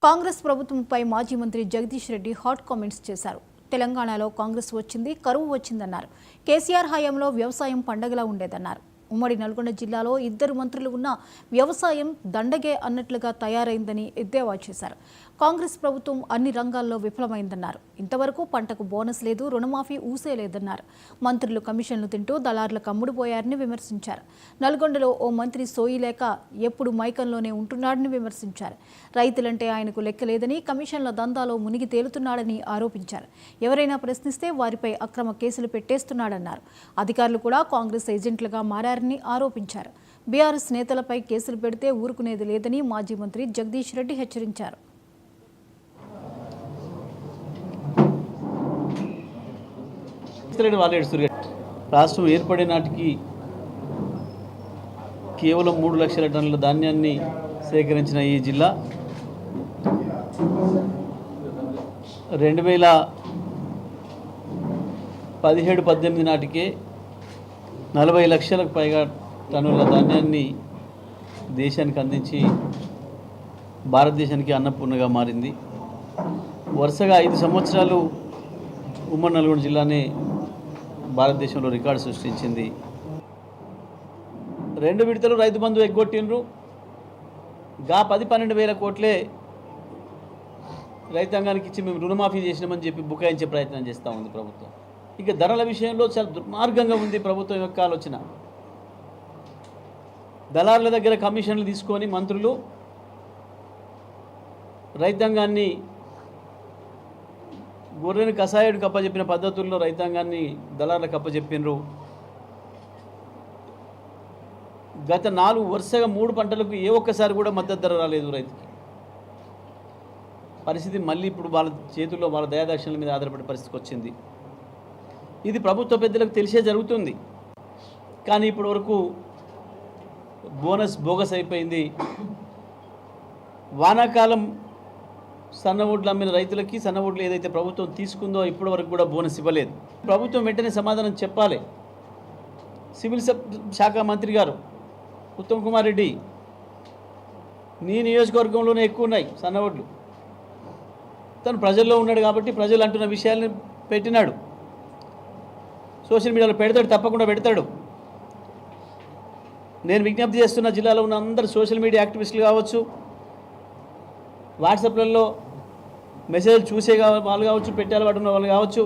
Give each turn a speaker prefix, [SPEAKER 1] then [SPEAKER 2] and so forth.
[SPEAKER 1] కాంగ్రెస్ ప్రభుత్వంపై మాజీ మంత్రి జగదీష్ రెడ్డి హాట్ కామెంట్స్ చేశారు. తెలంగాణలో కాంగ్రెస్ వచ్చింది, కరువు వచ్చిందన్నారు. కేసీఆర్ హయాంలో వ్యవసాయం పండగలా ఉండేదన్నారు. ఉమ్మడి నల్గొండ జిల్లాలో 2 మంత్రులు ఉన్న వ్యవసాయం దండగే అన్నట్లుగా తయారైందని ఎద్దేవా చేశారు. కాంగ్రెస్ ప్రభుత్వం అన్ని రంగాల్లో విఫలమైందన్నారు. ఇంతవరకు పంటకు బోనస్ లేదు, రుణమాఫీ ఊసే లేదన్నారు. మంత్రులు కమిషన్లు తింటూ దళారులకు అమ్ముడుపోయారని విమర్శించారు. నల్గొండలో ఓ మంత్రి సోయి లేక ఎప్పుడు మైకంలోనే ఉంటున్నాడని విమర్శించారు. రైతులంటే ఆయనకు లెక్కలేదని, కమిషన్ల దందాలో మునిగి తేలుతున్నాడని ఆరోపించారు. ఎవరైనా ప్రశ్నిస్తే వారిపై అక్రమ కేసులు పెట్టేస్తున్నాడన్నారు. అధికారులు కూడా కాంగ్రెస్ ఏజెంట్లుగా మారారని ఆరోపించారు. బీఆర్ఎస్ నేతలపై కేసులు పెడితే ఊరుకునేది లేదని మాజీ మంత్రి జగదీష్ రెడ్డి హెచ్చరించారు.
[SPEAKER 2] రాష్ట్రం ఏర్పడే నాటికి కేవలం 3 లక్షల టన్నుల ధాన్యాన్ని సేకరించిన ఈ జిల్లా 2017-18 నాటికే 40 లక్షలకు పైగా టన్నుల ధాన్యాన్ని దేశానికి అందించి భారతదేశానికి అన్నపూర్ణగా మారింది. వరుసగా 5 సంవత్సరాలు ఉమ్మడి నల్గొండ జిల్లానే భారతదేశంలో రికార్డు సృష్టించింది. 2 విడతలు రైతు బంధు ఎగ్గొట్టిండ్రు. గా 10-12 వేల కోట్లే రైతాంగానికి ఇచ్చి మేము రుణమాఫీ చేసినామని చెప్పి బుకాయించే ప్రయత్నం చేస్తూ ఉంది ప్రభుత్వం. ఇక ధరల విషయంలో చాలా దుర్మార్గంగా ఉంది ప్రభుత్వం యొక్క ఆలోచన. దళారుల దగ్గర కమిషన్లు తీసుకొని మంత్రులు రైతాంగాన్ని గొర్రెని కషాయుడికి అప్పచెప్పిన పద్ధతుల్లో రైతాంగాన్ని దళారులకు అప్పచెప్పినరు. గత 4 వరుసగా 3 పంటలకు ఏ ఒక్కసారి కూడా మద్దతు ధర రాలేదు రైతుకి. పరిస్థితి మళ్ళీ ఇప్పుడు వాళ్ళ చేతుల్లో వాళ్ళ దయాదాక్షిణ్యాల మీద ఆధారపడే పరిస్థితికి వచ్చింది. ఇది ప్రభుత్వ పెద్దలకు తెలిసే జరుగుతుంది. కానీ ఇప్పటి వరకు బోనస్ బోగస్ అయిపోయింది. వానాకాలం సన్న ఓట్లు అమ్మిన రైతులకి సన్న ఓట్లు ఏదైతే ప్రభుత్వం తీసుకుందో ఇప్పటి వరకు కూడా బోనస్ ఇవ్వలేదు. ప్రభుత్వం వెంటనే సమాధానం చెప్పాలి. సివిల్ శాఖ మంత్రి గారు ఉత్తమ్ కుమార్ రెడ్డి, నీ నియోజకవర్గంలోనే ఎక్కువ ఉన్నాయి సన్న ఓట్లు. తను ప్రజల్లో ఉన్నాడు కాబట్టి ప్రజలు అంటున్న విషయాల్ని పెట్టినాడు. సోషల్ మీడియాలో పెడతాడు, తప్పకుండా పెడతాడు. నేను విజ్ఞప్తి చేస్తున్న జిల్లాలో ఉన్న అందరు సోషల్ మీడియా యాక్టివిస్టులు కావచ్చు, వాట్సాప్లలో మెసేజ్ చూసే వాళ్ళు కావచ్చు, పెట్టే అలవాటు ఉన్న వాళ్ళు కావచ్చు,